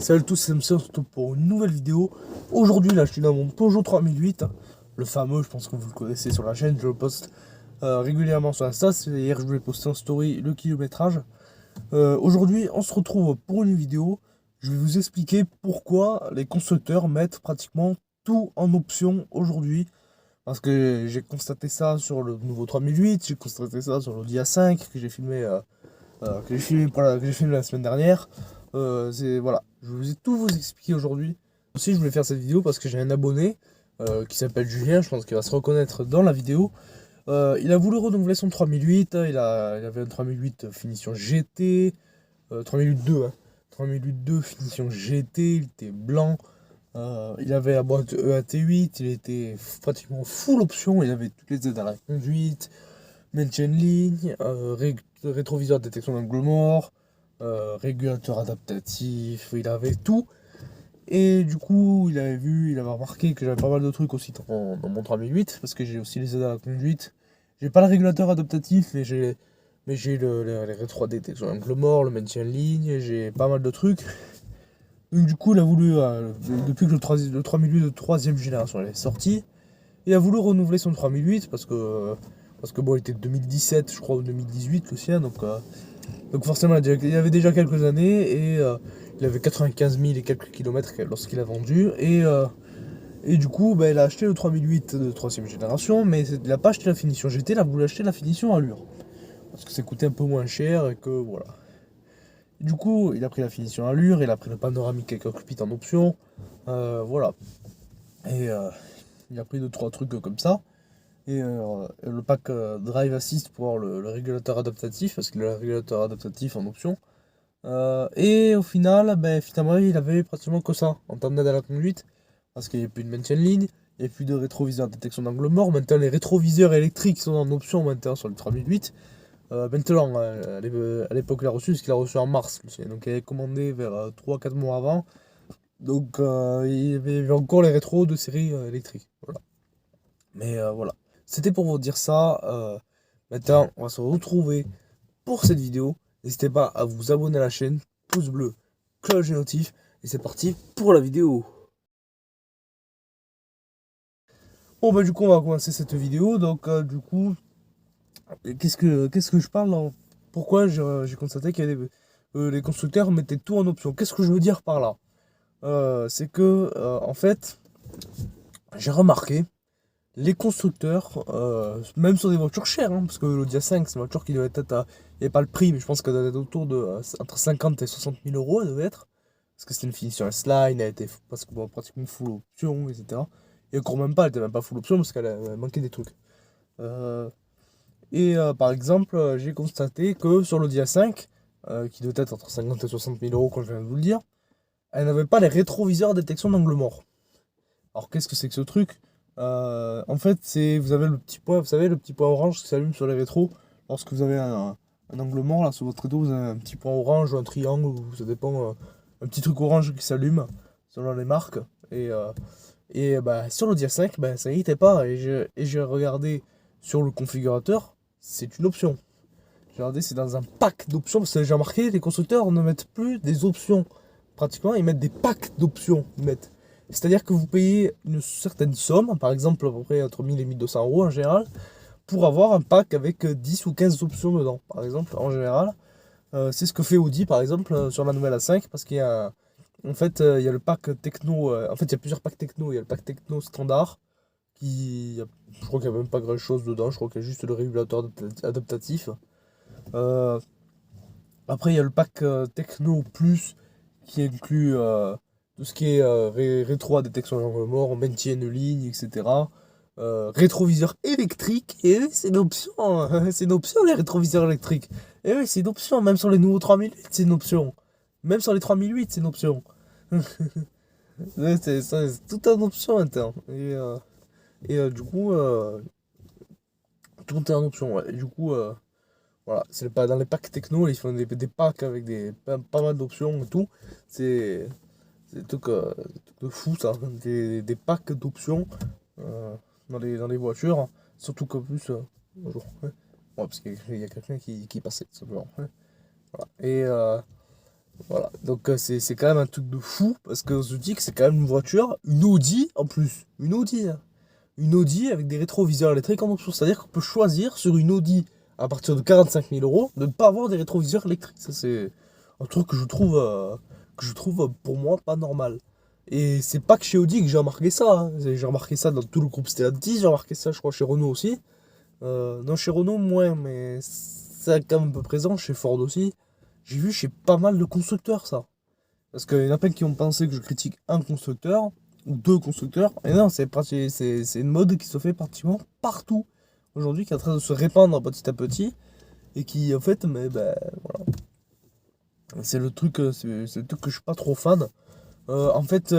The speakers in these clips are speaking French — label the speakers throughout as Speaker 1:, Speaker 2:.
Speaker 1: Salut à tous, c'est MC, on se retrouve pour une nouvelle vidéo. Aujourd'hui, là, je suis dans mon Peugeot 3008, le fameux, je pense que vous le connaissez sur la chaîne, je le poste régulièrement sur Insta. Hier, je voulais poster en story le kilométrage. Aujourd'hui, on se retrouve pour une vidéo. Je vais vous expliquer pourquoi les constructeurs mettent pratiquement tout en option aujourd'hui. Parce que j'ai constaté ça sur le nouveau 3008, j'ai constaté ça sur l'Audi A5 que j'ai filmé, que j'ai filmé la semaine dernière. Voilà, je vous ai tout vous expliquer aujourd'hui. Aussi, je voulais faire cette vidéo parce que j'ai un abonné qui s'appelle Julien, je pense qu'il va se reconnaître dans la vidéo. Il a voulu renouveler son 3008, il avait un 3008 finition GT, 3008-2, hein, 3008-2 finition GT, il était blanc. Il avait la boîte EAT8, il était pratiquement full option, il avait toutes les aides à la conduite, maintien de ligne, rétroviseur de détection d'angle mort, régulateur adaptatif, il avait tout. Et du coup, il avait remarqué que j'avais pas mal de trucs aussi dans mon 3008, parce que j'ai aussi les aides à la conduite. J'ai pas le régulateur adaptatif, mais j'ai les rétro détection d'angle mort, le maintien de ligne, j'ai pas mal de trucs. Donc du coup, il a voulu, depuis que le 3008 de 3ème génération est sorti, il a voulu renouveler son 3008 parce que bon, il était de 2017, je crois, ou 2018 le sien, donc forcément, il avait déjà quelques années et il avait 95 000 et quelques kilomètres lorsqu'il a vendu. Et du coup, bah, il a acheté le 3008 de 3ème génération, mais il n'a pas acheté la finition GT, il a voulu acheter la finition allure. Parce que ça coûtait un peu moins cher et que voilà. Du coup, il a pris la finition allure, il a pris le panoramique avec cockpit en option. Voilà. Et il a pris 2-3 trucs comme ça. Et le pack Drive Assist pour avoir le régulateur adaptatif, parce qu'il a le régulateur adaptatif en option. Et au final, ben, finalement, il avait pratiquement que ça en termes d'aide à la conduite, parce qu'il n'y a plus de maintien de ligne, il n'y a plus de rétroviseur de détection d'angle mort. Maintenant, les rétroviseurs électriques sont en option maintenant sur le 3008. Maintenant, à l'époque, il a reçu, parce qu'il a reçu en mars, donc il avait commandé vers 3-4 mois avant. Donc, il y avait encore les rétros de série électrique. Voilà. Mais voilà. C'était pour vous dire ça. Maintenant, on va se retrouver pour cette vidéo. N'hésitez pas à vous abonner à la chaîne, pouce bleu, cloche et notif. Et c'est parti pour la vidéo. Bon bah du coup on va commencer cette vidéo. Donc du coup, qu'est-ce que je parle là. Pourquoi j'ai constaté que les constructeurs mettaient tout en option. Qu'est-ce que je veux dire par là? C'est que en fait, j'ai remarqué les constructeurs, même sur des voitures chères, hein, parce que l'Audi A5, c'est une voiture qui devait être il n'y avait pas le prix, mais je pense qu'elle devait être autour de entre 50 et 60 000 euros, elle devait être. Parce que c'était une finition S-Line, elle était parce que, bon, pratiquement full option, etc. Et encore même pas, elle était même pas full option parce qu'elle manquait des trucs. Euh, Par exemple, j'ai constaté que sur l'Audi A5, qui devait être entre 50 et 60 000 euros, quand je viens de vous le dire, elle n'avait pas les rétroviseurs à détection d'angle mort. Alors qu'est-ce que c'est que ce truc? En fait, vous avez le petit point, vous savez, le petit point orange qui s'allume sur les rétros. Lorsque vous avez un angle mort là sur votre rétro, vous avez un petit point orange ou un triangle, ou ça dépend, un petit truc orange qui s'allume selon les marques. Bah, sur l'Audi A5, bah, ça n'y était pas. Et j'ai regardé sur le configurateur, c'est une option. J'ai regardé, c'est dans un pack d'options, parce que j'ai remarqué, les constructeurs ne mettent plus des options. Pratiquement, ils mettent des packs d'options. C'est-à-dire que vous payez une certaine somme, par exemple à peu près entre 1000 et 1200 euros en général, pour avoir un pack avec 10 ou 15 options dedans. Par exemple, en général, c'est ce que fait Audi par exemple sur la nouvelle A5, parce qu'il y a, en fait, il y a le pack techno, en fait il y a plusieurs packs techno, il y a le pack techno standard, je crois qu'il n'y a même pas grand chose dedans, je crois qu'il y a juste le régulateur adaptatif. Euh, Après il y a le pack techno plus qui inclut tout ce qui est rétro à détection d'angle mort, maintien de ligne, etc. Rétroviseur électrique, et oui, c'est une option, hein. C'est une option les rétroviseurs électriques. Et oui, c'est une option, même sur les nouveaux 3008, c'est une option. Même sur les 3008, c'est une option. Ouais, c'est tout en option interne. Du coup, tout est en option, ouais. Et du coup, voilà, c'est pas dans les packs techno, ils font des packs avec pas mal d'options et tout. C'est c'est des trucs de fou ça, des packs d'options dans les voitures. Surtout qu'en plus, bonjour, ouais. Ouais, parce qu'il y a quelqu'un qui passait, tout simplement. Ouais. Voilà. Voilà, donc c'est quand même un truc de fou, parce qu'on se dit que c'est quand même une voiture, une Audi en plus, une Audi, hein. Une Audi avec des rétroviseurs électriques en option, c'est-à-dire qu'on peut choisir sur une Audi à partir de 45 000 euros de ne pas avoir des rétroviseurs électriques. Ça c'est un truc que je trouve pour moi pas normal. Et c'est pas que chez Audi que j'ai remarqué ça, hein. J'ai remarqué ça dans tout le groupe Stellantis, j'ai remarqué ça je crois chez Renault aussi. Non, chez Renault moins, mais c'est quand même un peu présent, chez Ford aussi. J'ai vu chez pas mal de constructeurs ça. Parce qu'il y en a plein qui ont pensé que je critique un constructeur ou deux constructeurs. Et non, c'est une mode qui se fait pratiquement partout aujourd'hui, qui est en train de se répandre petit à petit. Et qui, en fait, mais ben, voilà. C'est le truc que je suis pas trop fan. En fait,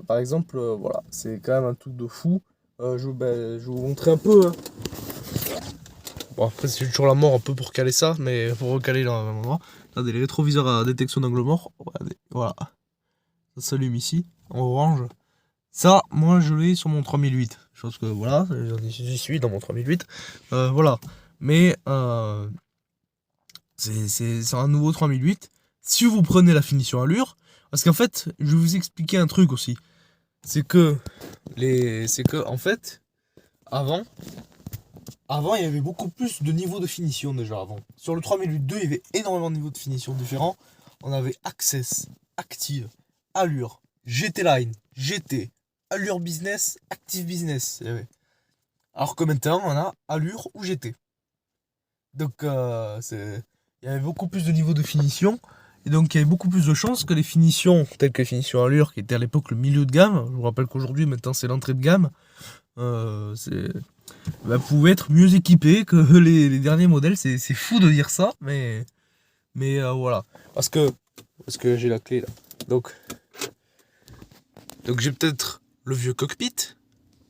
Speaker 1: par exemple, voilà, c'est quand même un truc de fou. Je vais vous montrer un peu, hein. Bon, après, c'est toujours la mort un peu pour caler ça, mais pour recaler là, à un moment. Regardez, les rétroviseurs à détection d'angle mort. Regardez, voilà. Ça s'allume ici, en orange. Ça, moi, je l'ai sur mon 3008. Je pense que voilà, j'y suis dans mon 3008. Voilà. Mais c'est un nouveau 3008. Si vous prenez la finition allure, parce qu'en fait, je vais vous expliquer un truc aussi. C'est que, en fait, avant, il y avait beaucoup plus de niveaux de finition déjà avant. Sur le 3008-2, il y avait énormément de niveaux de finition différents. On avait Access, Active, Allure, GT Line, GT, Allure Business, Active Business. Alors que maintenant, on a Allure ou GT. Donc, il y avait beaucoup plus de niveaux de finition. Et donc, il y avait beaucoup plus de chances que les finitions, telles que les finitions Allure, qui étaient à l'époque le milieu de gamme. Je vous rappelle qu'aujourd'hui, maintenant, c'est l'entrée de gamme. Pouvait être mieux équipé que les derniers modèles. C'est fou de dire ça, mais voilà. Parce que j'ai la clé là. Donc j'ai peut-être le vieux cockpit.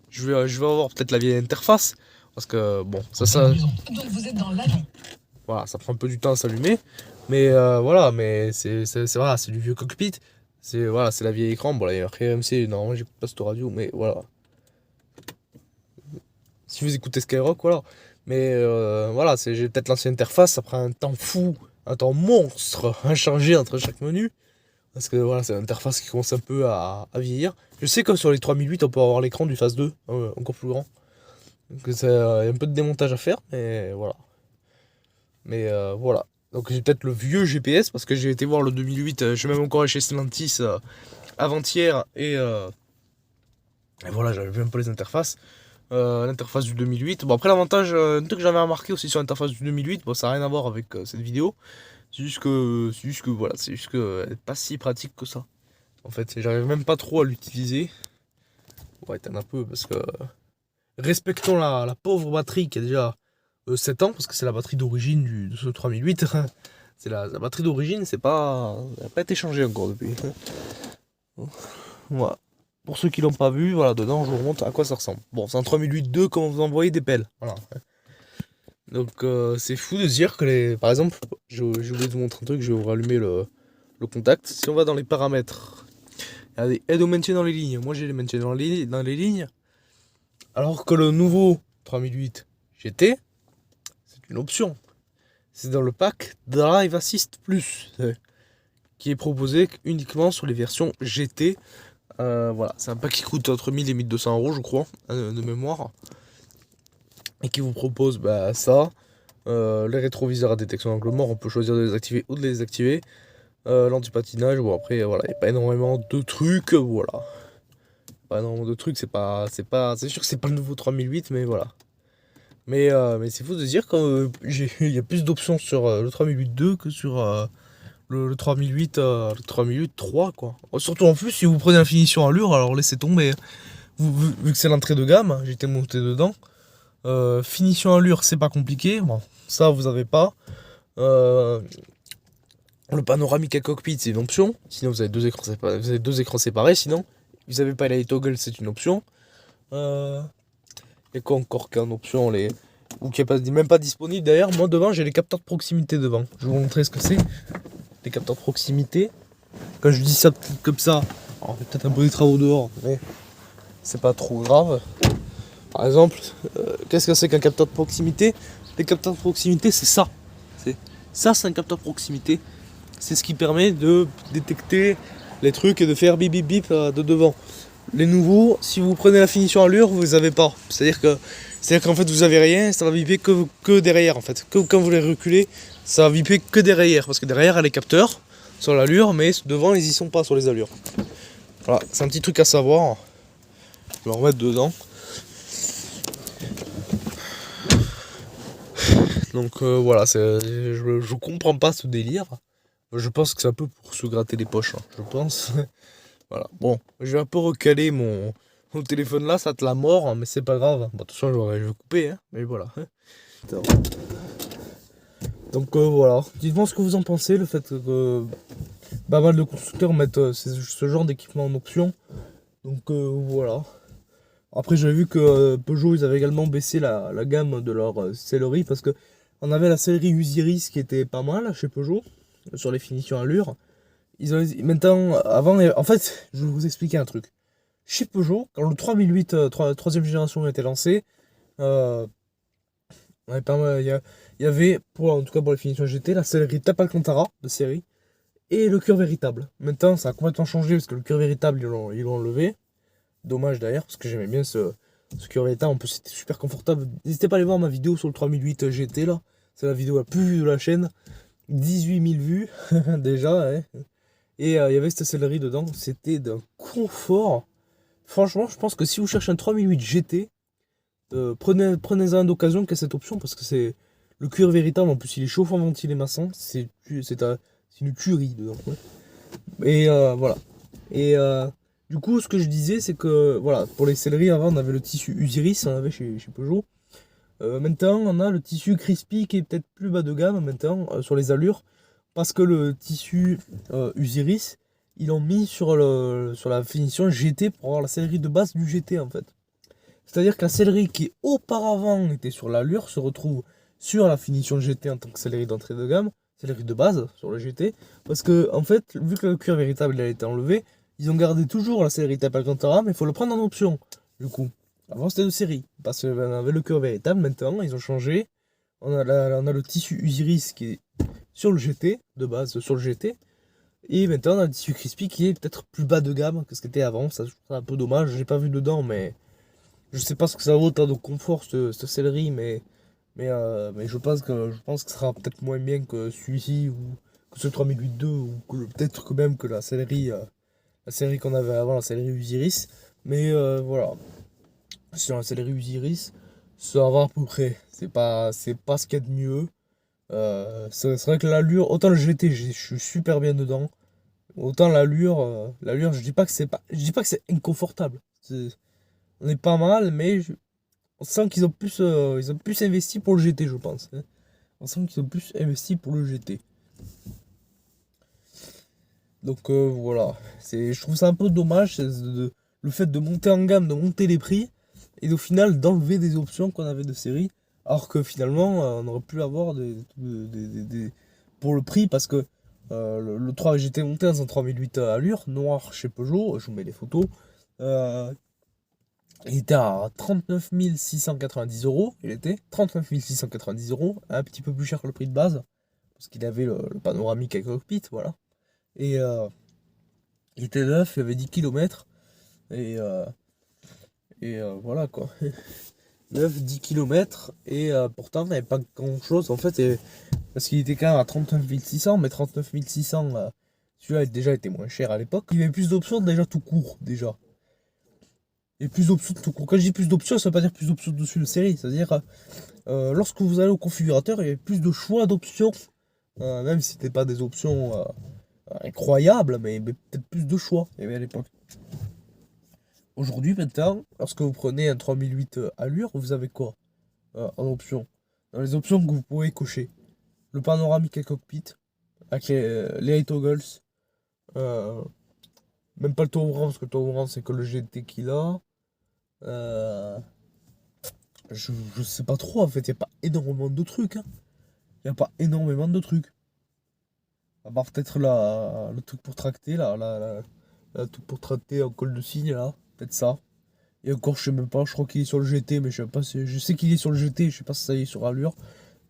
Speaker 1: Je vais avoir peut-être la vieille interface. Parce que bon, ça.
Speaker 2: Donc vous êtes dans l'avion.
Speaker 1: Voilà, ça prend un peu du temps à s'allumer. Mais voilà, mais voilà, c'est du vieux cockpit. C'est voilà, c'est la vieille écran. Bon, là, il y a RMC, normalement, j'écoute pas cette radio, mais voilà. Si vous écoutez Skyrock, voilà. Mais voilà, j'ai peut-être l'ancienne interface, ça prend un temps fou, un temps monstre à charger entre chaque menu. Parce que voilà, c'est une interface qui commence un peu à vieillir. Je sais que sur les 3008, on peut avoir l'écran du Phase 2, encore plus grand. Donc il y a un peu de démontage à faire, mais voilà. Mais voilà. Donc j'ai peut-être le vieux GPS, parce que j'ai été voir le 2008, je suis même encore chez Stellantis avant-hier, et voilà, j'avais vu un peu les interfaces. L'interface du 2008. Bon, après, l'avantage, un truc que j'avais remarqué aussi sur l'interface du 2008, bon, ça n'a rien à voir avec cette vidéo. C'est juste que voilà, c'est juste que elle n'est pas si pratique que ça. En fait, j'arrive même pas trop à l'utiliser. On va éteindre un peu parce que respectons la pauvre batterie qui a déjà 7 ans, parce que c'est la batterie d'origine de ce 3008. C'est la batterie d'origine, elle n'a pas été changée encore depuis. Voilà. Pour ceux qui l'ont pas vu, voilà, dedans, je vous remontre à quoi ça ressemble. Bon, c'est un 3008-2 comme vous envoyez des pelles. Voilà. Donc, c'est fou de se dire que par exemple, j'ai oublié de vous montrer un truc, je vais vous rallumer le contact. Si on va dans les paramètres, il y a des aides au maintien dans les lignes. Moi, j'ai les maintiens dans les lignes. Alors que le nouveau 3008 GT, c'est une option. C'est dans le pack Drive Assist Plus, qui est proposé uniquement sur les versions GT. Voilà, c'est un pack qui coûte entre 1000 et 1200 euros, je crois, de mémoire. Et qui vous propose ça. Les rétroviseurs à détection d'angle mort, on peut choisir de les activer ou de les désactiver. L'anti-patinage, bon après, voilà, il n'y a pas énormément de trucs, voilà. Pas énormément de trucs, c'est sûr que c'est pas le nouveau 3008, mais voilà. Mais c'est fou de dire qu'il y a plus d'options sur le 3008-2 que sur le 3008, le 3008-3, quoi. Surtout en plus, si vous prenez la finition allure, alors laissez tomber. Vu que c'est l'entrée de gamme, j'étais monté dedans. Finition allure, c'est pas compliqué. Bon, ça, vous avez pas. Le panoramique à cockpit, c'est une option. Sinon, vous avez deux écrans séparés. Sinon, vous avez pas les toggles, c'est une option. Et quoi encore qu'une option, ou qui n'est même pas disponible. D'ailleurs, moi devant, j'ai les capteurs de proximité devant. Je vais vous montrer ce que c'est. Les capteurs de proximité. Quand je dis ça comme ça, on fait peut-être un peu des travaux dehors, mais c'est pas trop grave. Par exemple, qu'est-ce que c'est qu'un capteur de proximité? Les capteurs de proximité, c'est ça. C'est un capteur de proximité. c'est ce qui permet de détecter les trucs et de faire bip bip bip de devant. Les nouveaux, si vous prenez la finition allure, vous les avez pas. C'est-à-dire qu'en fait vous avez rien, ça va biper que derrière en fait. Que quand vous les reculez, ça va biper que derrière. Parce que derrière il y a les capteurs sur l'allure, mais devant ils y sont pas sur les allures. Voilà, c'est un petit truc à savoir. Je vais en remettre dedans. Donc voilà, je comprends pas ce délire. Je pense que c'est un peu pour se gratter les poches, hein, je pense. Voilà, bon, je vais un peu recaler mon téléphone là, ça te la mort, hein, mais c'est pas grave. Bon, attention, je vais couper, hein, mais voilà. Donc voilà, dites-moi ce que vous en pensez, le fait que pas mal de constructeurs mettent ce genre d'équipement en option. Donc voilà. Après, j'avais vu que Peugeot, ils avaient également baissé la gamme de leur sellerie parce que on avait la sellerie Usiris qui était pas mal chez Peugeot sur les finitions allure. Maintenant, avant, en fait, je vais vous expliquer un truc. Chez Peugeot, quand le 3008 troisième génération a été lancé, il y avait, en tout cas pour les finitions GT, la sellerie TAP Alcantara de série et le cuir véritable. Maintenant, ça a complètement changé parce que le cuir véritable, ils l'ont enlevé. Dommage d'ailleurs, parce que j'aimais bien ce cuir véritable. En plus, c'était super confortable. N'hésitez pas à aller voir ma vidéo sur le 3008 GT là. C'est la vidéo la plus vue de la chaîne. 18 000 vues déjà. Ouais. Et il y avait cette sellerie dedans. C'était d'un confort. Franchement, je pense que si vous cherchez un 3008 GT, prenez-en d'occasion qu'à cette option parce que c'est le cuir véritable. En plus, il est chauffant, ventilé, maçon. C'est une tuerie dedans. Ouais. Et voilà. Et du coup, ce que je disais, c'est que voilà, pour les selleries, avant on avait le tissu Usiris, on avait chez Peugeot. Maintenant, on a le tissu Crispy qui est peut-être plus bas de gamme maintenant sur les allures, parce que le tissu Usiris, ils l'ont mis sur la finition GT pour avoir la sellerie de base du GT en fait. C'est-à-dire que la sellerie qui auparavant était sur l'allure se retrouve sur la finition GT en tant que sellerie d'entrée de gamme, sellerie de base sur le GT, parce que en fait, vu que le cuir véritable a été enlevé, ils ont gardé toujours la sellerie TAP Alcantara, mais il faut le prendre en option, du coup. Avant, c'était de série, parce qu'on avait le cuir véritable, maintenant, ils ont changé. On a le tissu Usiris qui est sur le GT, de base, sur le GT. Et maintenant, on a le tissu Crispy qui est peut-être plus bas de gamme que ce qu'était avant. Ça, c'est un peu dommage, j'ai pas vu dedans, mais je sais pas ce que ça vaut autant de confort, cette sellerie, mais je pense que ce sera peut-être moins bien que celui-ci, ou que ce 3008-2, ou peut-être que même que la sellerie qu'on avait avant, la sellerie Usiris. Mais voilà, sur la sellerie Usiris, ça va à peu près. C'est pas ce qu'il y a de mieux. C'est vrai que l'allure, autant le GT, je suis super bien dedans. Autant l'allure, je dis pas que c'est inconfortable. On est pas mal, mais on sent qu'ils ont plus investi pour le GT, je pense. Hein. On sent qu'ils ont plus investi pour le GT. Donc voilà, je trouve ça un peu dommage le fait de monter en gamme, de monter les prix et au final d'enlever des options qu'on avait de série, alors que finalement on aurait pu avoir pour le prix parce que le 3 j'étais monté dans un 3008 allure noir chez Peugeot, je vous mets les photos, il était à 39 690 €, il était 39 690 €, un petit peu plus cher que le prix de base parce qu'il avait le panoramique avec cockpit, voilà. Et il était neuf, il avait 10 km. Et voilà quoi. 9-10 km. Et pourtant, il n'y avait pas grand chose en fait. Parce qu'il était quand même à 39 600. Mais 39 600, celui-là a déjà été moins cher à l'époque. Il y avait plus d'options déjà tout court. Déjà. Et plus d'options tout court. Quand je dis plus d'options, ça veut pas dire plus d'options dessus de série. C'est-à-dire, lorsque vous allez au configurateur, il y avait plus de choix d'options. Même si c'était pas des options incroyable, mais peut-être plus de choix il y avait à l'époque. Aujourd'hui, maintenant, lorsque vous prenez un 3008 allure, vous avez quoi en option? Dans les options que vous pouvez cocher, le panoramique et cockpit, avec les high toggles, même pas le tour ouvrant, parce que le tour ouvrant c'est que le GT qu'il a. Je sais pas trop, en fait, il n'y a pas énormément de trucs. Il n'y a pas énormément de trucs. À part peut-être le truc pour tracter, le truc pour tracter en colle de cygne, là. Peut-être ça. Et encore, je sais même pas, je crois qu'il est sur le GT, mais je sais pas si. Je sais qu'il est sur le GT, je sais pas si ça y est sur allure.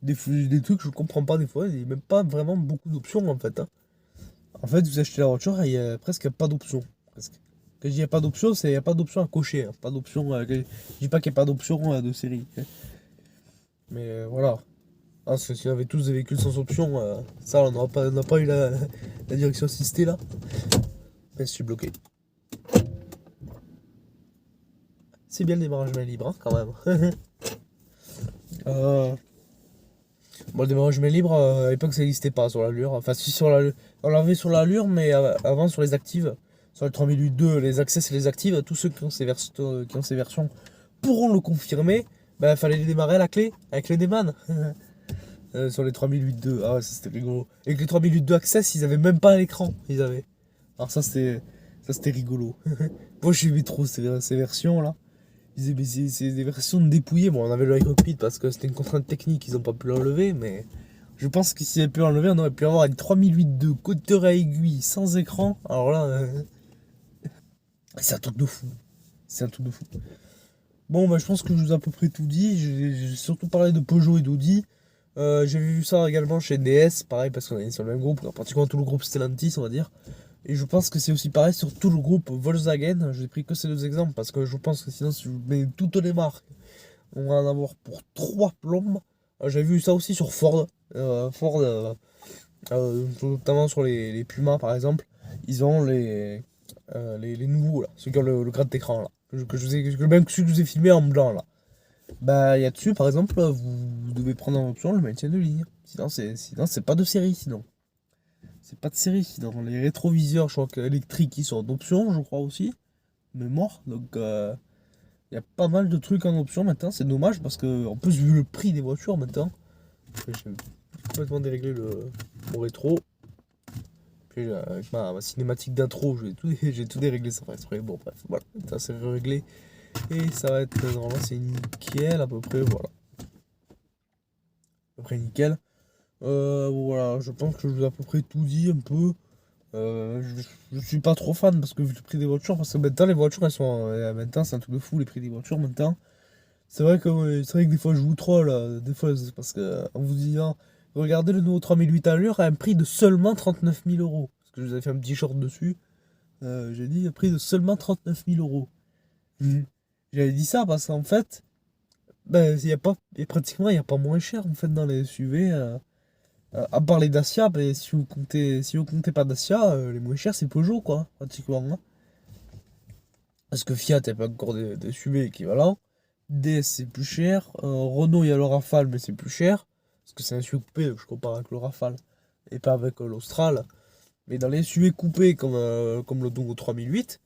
Speaker 1: Des trucs, je comprends pas des fois, il n'y a même pas vraiment beaucoup d'options en fait. Hein. En fait, vous achetez la voiture et il y a presque pas d'option. Presque. Quand je dis il n'y a pas d'option, c'est il n'y a pas d'option à cocher. Hein. Pas d'option. Je dis pas qu'il n'y a pas d'option de série. Hein. Mais voilà. Ah, parce que si on avait tous des véhicules sans option, ça, on n'a pas eu la direction assistée là. Mais je suis bloqué. C'est bien le démarrage main libre, hein, quand même. Bon, le démarrage main libre, à l'époque, ça n'existait pas sur l'allure. Enfin, si, on l'avait sur l'allure, mais avant, sur les actives. Sur le 3008.2, les access et les actives, tous ceux qui ont ces versions pourront le confirmer. Bah, il fallait les démarrer à la clé, avec les déman. Sur les 3008.2. Ah ouais, ça c'était rigolo. Et que les 3008.2 Access, ils avaient même pas l'écran. Ils avaient. Alors ça c'était rigolo. Moi j'aimais trop ces versions là. Ils disaient, mais c'est des versions dépouillées. Bon, on avait le cockpit parce que c'était une contrainte technique, ils ont pas pu l'enlever, mais je pense que s'ils avaient pu l'enlever, on aurait pu avoir une 3008.2 côteur à aiguille sans écran. Alors là, c'est un truc de fou. C'est un truc de fou. Bon, bah, je pense que je vous ai à peu près tout dit. J'ai surtout parlé de Peugeot et d'Audi. J'ai vu ça également chez DS, pareil, parce qu'on est sur le même groupe, pratiquement tout le groupe Stellantis, on va dire. Et je pense que c'est aussi pareil sur tout le groupe Volkswagen. Je n'ai pris que ces deux exemples, parce que je pense que sinon, si je mets toutes les marques, on va en avoir pour 3 plombes. J'ai vu ça aussi sur Ford. Notamment sur les Puma, par exemple. Ils ont les nouveaux, là, ceux qui ont le grand écran, là. Même ceux que je vous ai filmé en blanc, là. Bah, il y a dessus, par exemple, vous devez prendre en option le maintien de ligne. Sinon, c'est pas de série, sinon. C'est pas de série, sinon. Les rétroviseurs, je crois qu'électriques, ils sont en option, je crois aussi. Mémoire. Donc, il y a pas mal de trucs en option maintenant. C'est dommage parce que, en plus, vu le prix des voitures maintenant, j'ai complètement déréglé mon rétro. Puis, avec ma cinématique d'intro, j'ai tout déréglé sans faire exprès. Bon, bref, voilà. Ça, c'est réglé. Et ça va être, normalement c'est nickel à peu près, voilà. À peu près nickel. Voilà, je pense que je vous ai à peu près tout dit un peu. Je suis pas trop fan parce que vu le prix des voitures, parce que maintenant les voitures elles sont. Maintenant c'est un truc de fou les prix des voitures maintenant. C'est vrai que des fois je vous troll, des fois c'est parce que en vous disant regardez le nouveau 3008 allure à un prix de seulement 39 000 euros. Parce que je vous avais fait un petit short dessus. J'ai dit un prix de seulement 39 000 euros. J'avais dit ça parce qu'en fait, ben, pratiquement il n'y a pas moins cher en fait dans les SUV. À part les Dacia, ben, si vous comptez pas Dacia, les moins chers c'est Peugeot quoi, pratiquement. Hein. Parce que Fiat n'a pas encore des SUV équivalents. DS c'est plus cher. Renault il y a le Rafale mais c'est plus cher. Parce que c'est un SUV coupé, donc je compare avec le Rafale et pas avec l'Austral. Mais dans les SUV coupés comme le Dongo 3008,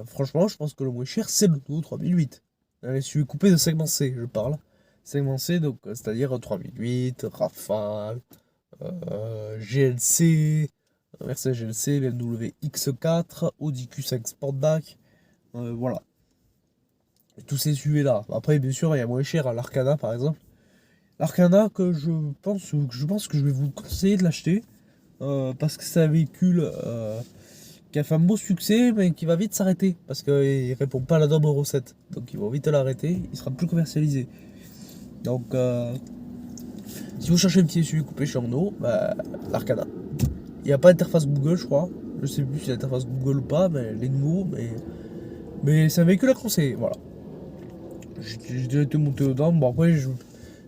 Speaker 1: franchement, je pense que le moins cher, c'est le Dongo 3008. Les SUV coupés de segment C, je parle. Segment C, donc c'est-à-dire 3008, Rafale, GLC, Mercedes GLC, BMW X4, Audi Q5 Sportback, voilà. Et tous ces SUV-là. Après, bien sûr, il y a moins cher à l'Arcana, par exemple. L'Arcana, que je pense que je vais vous conseiller de l'acheter. Parce que c'est un véhicule qui a fait un beau succès, mais qui va vite s'arrêter. Parce qu'il répond pas à la norme Euro 7. Donc ils vont vite l'arrêter, il sera plus commercialisé. Donc si vous cherchez un petit SUV coupé chez Renault, bah, l'Arcana. Il n'y a pas d'interface Google, je crois. Je sais plus si y a l'interface Google ou pas, mais les nouveaux, mais c'est un véhicule à conseiller, voilà. J'ai déjà été monté dedans. Bon, après, je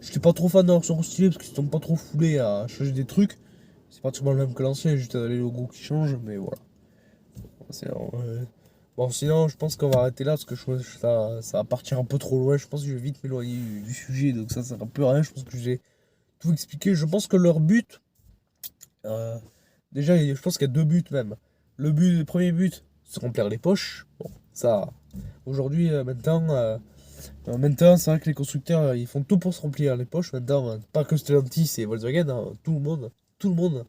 Speaker 1: n'étais pas trop fan de leur son stylé parce qu'ils ne sont pas trop foulés à changer des trucs. C'est pratiquement le même que l'ancien, juste les logos qui changent, mais voilà. Bon, sinon, je pense qu'on va arrêter là parce que je trouve que ça va partir un peu trop loin. Je pense que je vais vite m'éloigner du sujet, donc ça sert un peu à rien. Je pense que j'ai tout expliqué. Je pense que leur but, déjà, je pense qu'il y a deux buts même. Le premier but, c'est remplir les poches. Bon, ça, aujourd'hui, maintenant, c'est vrai que les constructeurs, ils font tout pour se remplir les poches. Maintenant, pas que Stellantis et Volkswagen, hein, tout le monde, tout le monde.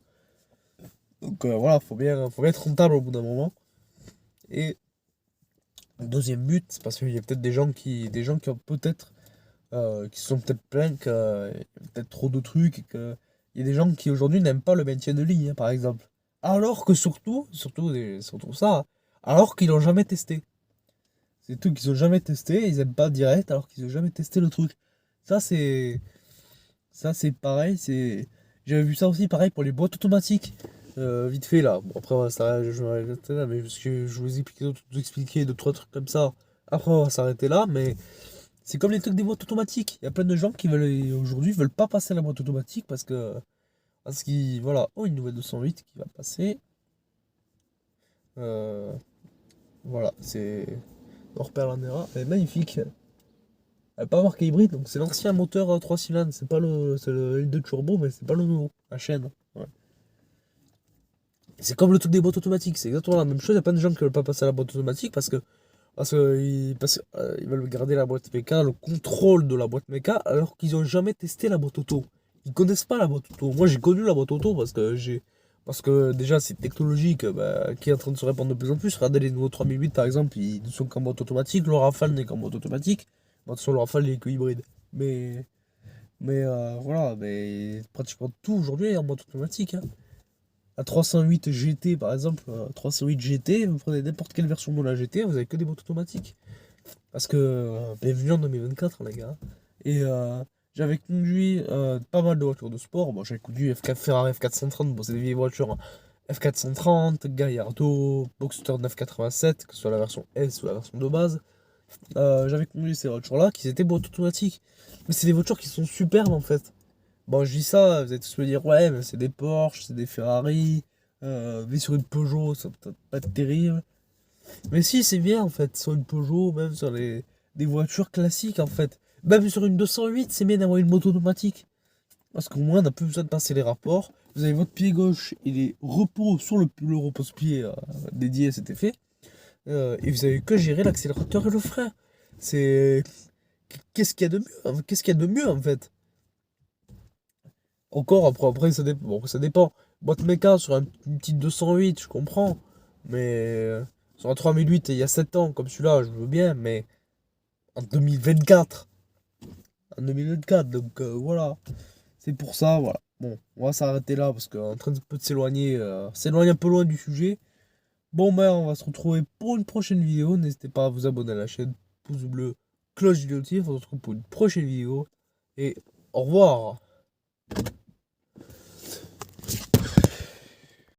Speaker 1: Donc voilà, faut bien être rentable au bout d'un moment. Et deuxième but, c'est parce qu'il y a peut-être des gens qui ont peut-être, qui se sont peut-être plaints qu'il y a peut-être trop de trucs et que il y a des gens qui aujourd'hui n'aiment pas le maintien de ligne, hein, par exemple. Alors que surtout ça, alors qu'ils l'ont jamais testé. C'est tout qu'ils ont jamais testé, ils aiment pas direct alors qu'ils ont jamais testé le truc. Ça c'est, ça c'est pareil, j'avais vu ça aussi pareil pour les boîtes automatiques. Vite fait là. Bon, après, on va s'arrêter, je vais arrêter là, mais parce que je vous expliquer deux, trois trucs comme ça. Après, on va s'arrêter là, mais c'est comme les trucs des boîtes automatiques. Il y a plein de gens qui veulent, aujourd'hui, veulent pas passer à la boîte automatique parce qu'ils, voilà. Oh, une nouvelle 208 qui va passer. Euh, voilà, c'est. On repère la Nera, elle est magnifique. Elle n'a pas marqué hybride, donc c'est l'ancien moteur 3 cylindres. C'est le L2 turbo, mais c'est pas le nouveau. La chaîne. Ouais. C'est comme le truc des boîtes automatiques, c'est exactement la même chose. Il y a plein de gens qui veulent pas passer à la boîte automatique ils veulent garder la boîte méca, le contrôle de la boîte méca, alors qu'ils ont jamais testé la boîte auto. Ils connaissent pas la boîte auto. Moi j'ai connu la boîte auto parce que déjà c'est technologique qui est en train de se répandre de plus en plus. Regardez les nouveaux 3008 par exemple, ils ne sont qu'en boîte automatique. Le Rafale n'est qu'en boîte automatique. Bon, de toute façon, le Rafale il est que hybride. Mais, voilà, mais pratiquement tout aujourd'hui est en boîte automatique, hein. La 308 GT par exemple, 308 GT, vous prenez n'importe quelle version de la GT, vous avez que des boîtes automatiques. Parce que bienvenue en 2024 les gars. Et j'avais conduit pas mal de voitures de sport. Bon, j'avais conduit F4, Ferrari F430, bon c'est des vieilles voitures, hein. F430, Gallardo, Boxster 987, que ce soit la version S ou la version de base. J'avais conduit ces voitures là qui étaient boîtes automatiques. Mais c'est des voitures qui sont superbes en fait. Bon, je dis ça, vous allez tous me dire, ouais, mais c'est des Porsche, c'est des Ferrari, mais sur une Peugeot, ça peut pas être terrible. Mais si, c'est bien en fait, sur une Peugeot, même sur des voitures classiques en fait. Même sur une 208, c'est bien d'avoir une moto automatique. Parce qu'au moins, on n'a plus besoin de passer les rapports. Vous avez votre pied gauche et les repos sur le repose-pied dédié à cet effet. Et vous avez que gérer l'accélérateur et le frein. C'est. Qu'est-ce qu'il y a de mieux? Qu'est-ce qu'il y a de mieux en fait? Encore, après ça dépend. Bon, ça dépend. Boîte méca sur une petite 208, je comprends. Mais sur un 3008, il y a 7 ans, comme celui-là, je veux bien. Mais en 2024. En 2024, donc voilà. C'est pour ça, voilà. Bon, on va s'arrêter là parce qu'on est en train de peu de s'éloigner un peu loin du sujet. Bon, ben, on va se retrouver pour une prochaine vidéo. N'hésitez pas à vous abonner à la chaîne, pouce bleu, cloche du notif. On se retrouve pour une prochaine vidéo. Et au revoir.